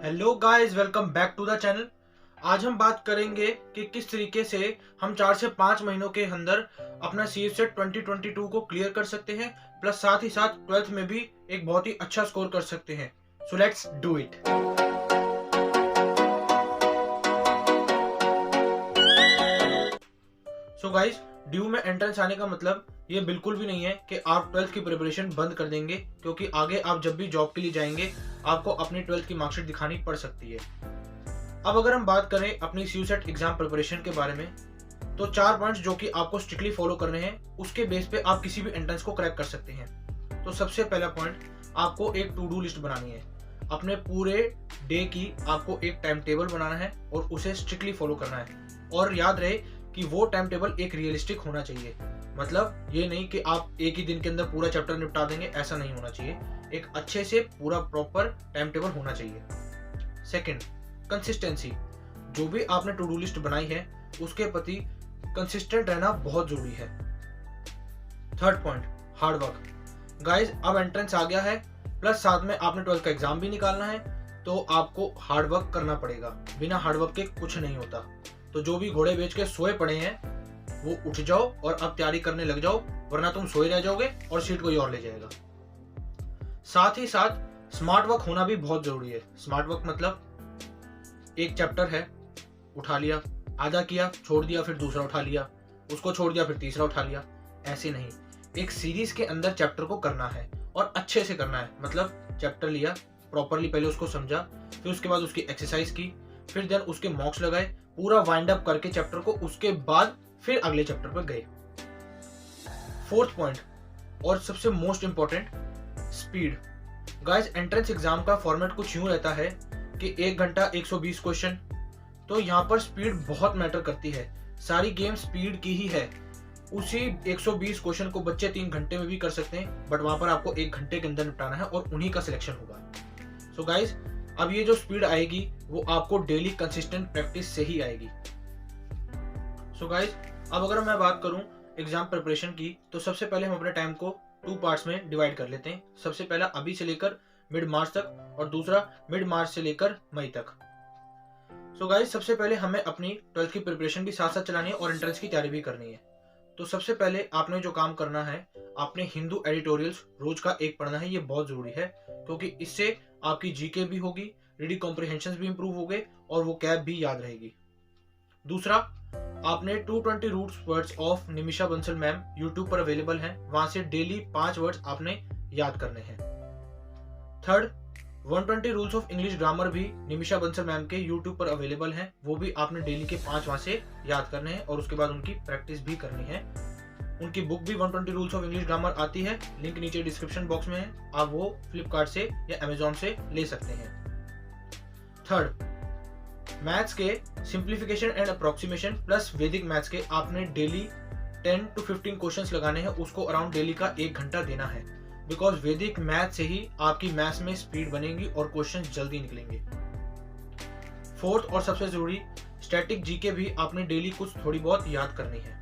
Hello guys, welcome back to the channel. आज हम बात करेंगे कि किस तरीके से हम 4 से 5 महीनों के अंदर अपना सीएफसेट 2022 को क्लियर कर सकते हैं, प्लस साथ ही साथ 12th में भी एक बहुत ही अच्छा स्कोर कर सकते हैं। So let's do it. So guys, due में एंट्रेंस आने का मतलब ये बिल्कुल भी नहीं है कि आप 12th की प्रिपरेशन बंद कर देंगे, क्योंकि आगे आप जब भी जॉब के लिए जाएंगे आपको अपनी 12th की मार्कशीट दिखानी पड़ सकती है। अब अगर हम बात करें अपनी सीयूसेट एग्जाम प्रिपरेशन के बारे में, तो 4 पॉइंट्स जो कि आपको स्ट्रिक्टली फॉलो करने हैं, उसके बेस पे आप किसी भी एंट्रेंस को क्रैक कर सकते हैं। तो सबसे पहला पॉइंट, आपको एक टू डू लिस्ट बनानी है। अपने पूरे डे की आपको एक टाइम टेबल बनाना है और उसे स्ट्रिक्टली फॉलो करना है। और याद रहे कि वो टाइम टेबल एक रियलिस्टिक होना चाहिए। मतलब ये नहीं कि आप एक ही दिन के अंदर पूरा चैप्टर निपटा देंगे, ऐसा नहीं होना चाहिए। एक अच्छे से पूरा प्रॉपर टाइम टेबल होना चाहिए। Second, consistency. जो भी आपने टू डू लिस्ट बनाई है उसके प्रति कंसिस्टेंट रहना बहुत जरूरी है। Third point, hard work. Guys, अब एंट्रेंस आ गया है, प्लस साथ में आपने 12th का एग्जाम भी निकालना है, तो आपको हार्ड वर्क करना पड़ेगा। बिना हार्ड वर्क के कुछ नहीं होता। तो जो भी घोड़े बेच के सोए पड़े हैं वो उठ जाओ और अब तैयारी करने लग जाओ, वरना तुम सोए रह जाओगे और सीट कोई और ले जाएगा। साथ ही साथ स्मार्ट वर्क होना भी बहुत जरूरी है। स्मार्ट वर्क मतलब एक चैप्टर है, उठा लिया, आधा किया, छोड़ दिया, फिर दूसरा उठा लिया, उसको छोड़ दिया, फिर तीसरा उठा लिया। ऐसे नहीं, एक सीरीज के अंदर चैप्टर को करना है और अच्छे से करना है। मतलब चैप्टर लिया, प्रॉपरली पहले उसको समझा, फिर उसके बाद उसकी एक्सरसाइज की, फिर देन उसके मॉक्स लगाए, पूरा वाइंड अप करके चैप्टर को, उसके बाद फिर अगले चैप्टर पर गए। फोर्थ पॉइंट और सबसे most important, speed. Guys, entrance exam का फॉर्मेट कुछ यूं रहता है कि 1 घंटा 120 क्वेश्चन। तो यहाँ पर स्पीड बहुत मैटर करती है। सारी गेम स्पीड की ही है। उसी 120 क्वेश्चन को बच्चे 3 घंटे में भी कर सकते हैं, बट वहां पर आपको 1 घंटे के अंदर निपटाना है और उन्हीं का सिलेक्शन होगा। सो गाइस, अब ये जो स्पीड आएगी वो आपको डेली कंसिस्टेंट प्रैक्टिस से ही आएगी। सो गाइस, अब अगर मैं बात करूं एग्जाम प्रिपरेशन की, तो सबसे पहले हम अपने टाइम को 2 पार्ट्स में डिवाइड कर लेते हैं। सबसे पहला अभी से लेकर मिड मार्च तक और दूसरा मिड मार्च से लेकर मई तक। सो गाइस, सबसे पहले हमें अपनी 12th की प्रिपरेशन भी साथ साथ चलानी है और एंट्रेंस की तैयारी भी करनी है। तो सबसे पहले आपने जो काम करना है, आपने हिंदू एडिटोरियल्स रोज का एक पढ़ना है। ये बहुत जरूरी है, क्योंकि इससे आपकी जीके भी होगी, रीडिंग कॉम्प्रिहेंशन भी इंप्रूव होंगे और वो कैब भी याद रहेगी। दूसरा, आपने 220 roots words of Nimisha Bansal ma'am YouTube पर अवेलेबल हैं, वहां से डेली 5 वर्ड्स आपने याद करने हैं। Third, 120 rules of English grammar भी निमिषा बंसल मैम के यूट्यूब पर अवेलेबल हैं, वो भी आपने डेली के 5 वहां से याद करने हैं और उसके बाद उनकी प्रैक्टिस भी करनी है। उनकी बुक भी 120 रूल्स ऑफ इंग्लिश ग्रामर आती है, लिंक नीचे डिस्क्रिप्शन बॉक्स में है, आप वो फ्लिपकार्ट से या अमेजोन से ले सकते हैं। थर्ड, मैथ्स के सिंप्लीफिकेशन एंड अप्रोक्सीमेशन प्लस वैदिक मैथ्स के आपने डेली 10 to 15 क्वेश्चंस लगाने हैं। उसको अराउंड डेली का 1 घंटा देना है, बिकॉज वैदिक मैथ से ही आपकी मैथ्स में स्पीड बनेगी और क्वेश्चंस जल्दी निकलेंगे। फोर्थ और सबसे जरूरी, स्टैटिक जीके भी आपने डेली कुछ थोड़ी बहुत याद करनी है।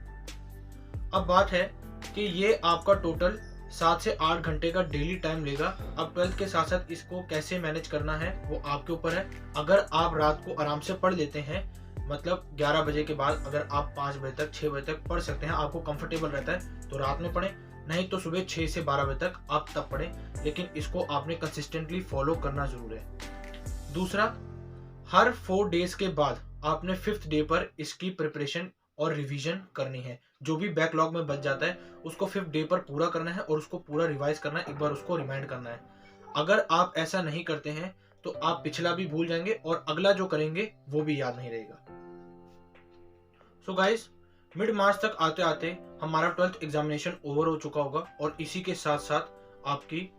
अब बात है कि ये आपका टोटल 7 से 8 घंटे का डेली टाइम लेगा। अब 12th के साथ साथ इसको कैसे मैनेज करना है वो आपके ऊपर है। अगर आप रात को आराम से पढ़ लेते हैं, मतलब 11 बजे के बाद अगर आप 5 बजे तक 6 बजे तक पढ़ सकते हैं, आपको कंफर्टेबल रहता है, तो रात में पढ़ें, नहीं तो सुबह 6 से 12 बजे तक आप तब पढ़ें। लेकिन इसको आपने कंसिस्टेंटली फॉलो करना जरूर है। दूसरा, हर 4 डेज के बाद आपने 5th डे पर इसकी प्रिपरेशन और रिवीजन करनी है। जो भी बैकलॉग में बच जाता है उसको 5th डे पर पूरा करना है और उसको पूरा रिवाइज करना है, एक बार उसको रिमाइंड करना है। अगर आप ऐसा नहीं करते हैं तो आप पिछला भी भूल जाएंगे और अगला जो करेंगे वो भी याद नहीं रहेगा। सो गाइस, मिड मार्च तक आते आते हमारा 12th एग्जामिनेशन ओवर हो चुका होगा और इसी के साथ साथ आपकी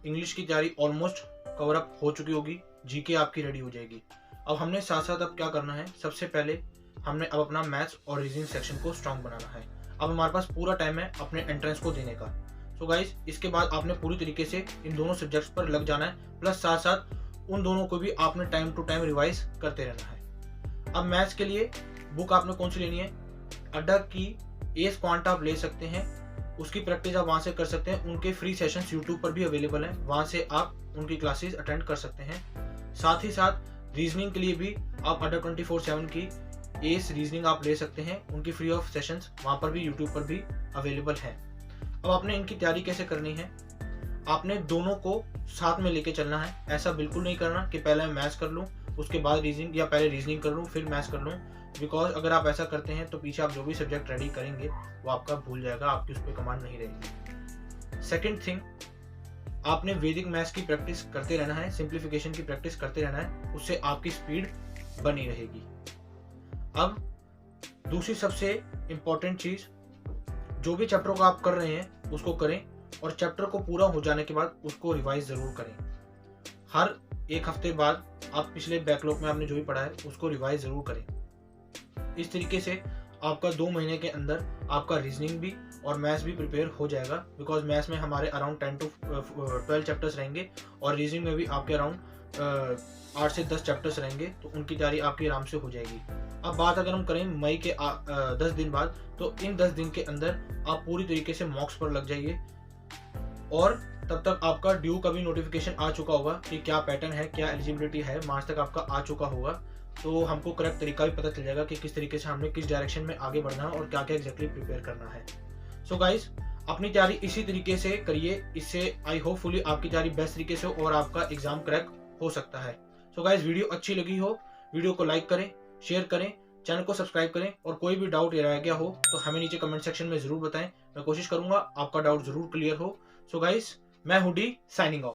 इंग्लिश की तैयारी ऑलमोस्ट कवर अप हो चुकी होगी, जीके आपकी रेडी हो जाएगी। अब हमने साथ साथ अब क्या करना है, सबसे पहले हमने अब अपना मैथ्स और रीजनिंग सेक्शन को स्ट्रॉन्ग बनाना है। अब हमारे पास पूरा टाइम है अपने एंट्रेंस को देने का। सो गाइस, इसके बाद आपने पूरी तरीके से इन दोनों सब्जेक्ट्स पर लग जाना है, प्लस साथ साथ उन दोनों को भी आपने टाइम टू टाइम रिवाइज करते रहना है। अब मैथ्स के लिए बुक आपने कौन सी लेनी है, अड्डा की एस क्वांट आप ले सकते हैं, उसकी प्रैक्टिस आप वहां से कर सकते हैं। उनके फ्री सेशंस यूट्यूब पर भी अवेलेबल हैं, वहां से आप उनकी क्लासेस अटेंड कर सकते हैं। साथ ही साथ रीजनिंग के लिए भी आप अंडर 24/7 की एस रीजनिंग आप ले सकते हैं, उनकी फ्री ऑफ सेशंस वहाँ पर भी यूट्यूब पर भी अवेलेबल हैं। अब आपने इनकी तैयारी कैसे करनी है, आपने दोनों को साथ में लेके चलना है। ऐसा बिल्कुल नहीं करना कि पहले मैं मैथ्स कर लूँ उसके बाद रीजनिंग, या पहले रीजनिंग कर लूँ फिर मैथ्स कर लूँ, बिकॉज अगर आप ऐसा करते हैं तो पीछे आप जो भी सब्जेक्ट रेडी करेंगे वो आपका भूल जाएगा, आपकी उस पर कमांड नहीं रहेगी। सेकेंड थिंग, आपने वैदिक मैथ्स की प्रैक्टिस करते रहना है, सिंप्लीफिकेशन की प्रैक्टिस करते रहना है, उससे आपकी स्पीड बनी रहेगी। अब दूसरी सबसे इंपॉर्टेंट चीज, जो भी चैप्टर को आप कर रहे हैं उसको करें और चैप्टर को पूरा हो जाने के बाद उसको रिवाइज जरूर करें। हर एक हफ्ते बाद आप पिछले बैकलॉग में आपने जो भी पढ़ा है उसको रिवाइज जरूर करें। इस तरीके से आपका 2 महीने के अंदर आपका रीजनिंग भी और मैथ्स भी प्रिपेयर हो जाएगा, बिकॉज मैथ्स में हमारे अराउंड 10 to 12 चैप्टर्स रहेंगे और रीजनिंग में भी आपके अराउंड 8 से 10 चैप्टर्स रहेंगे, तो उनकी तैयारी आपकी आराम से हो जाएगी। अब बात अगर हम करें मई के 10 दिन बाद, तो इन 10 दिन के अंदर आप पूरी तरीके से मॉक्स पर लग जाइए और तब तक आपका ड्यू का भी नोटिफिकेशन आ चुका होगा कि क्या पैटर्न है, क्या एलिजिबिलिटी है, मार्च तक आपका आ चुका होगा, तो हमको करेक्ट तरीका भी पता चल जाएगा कि किस तरीके से हमने किस डायरेक्शन में आगे बढ़ना है और क्या क्या एग्जैक्टली प्रिपेयर करना है। सो गाइज, अपनी तैयारी इसी तरीके से करिए, इससे आई होपफुली आपकी तैयारी बेस्ट तरीके से हो और आपका एग्जाम क्रैक हो सकता है। सो गाइज, वीडियो अच्छी लगी हो वीडियो को लाइक करें, शेयर करें, चैनल को सब्सक्राइब करें और कोई भी डाउट रह गया हो तो हमें नीचे कमेंट सेक्शन में जरूर बताएं, मैं कोशिश करूंगा आपका डाउट जरूर क्लियर हो। सो गाइज, मैं हूँ डी, साइनिंग ऑफ।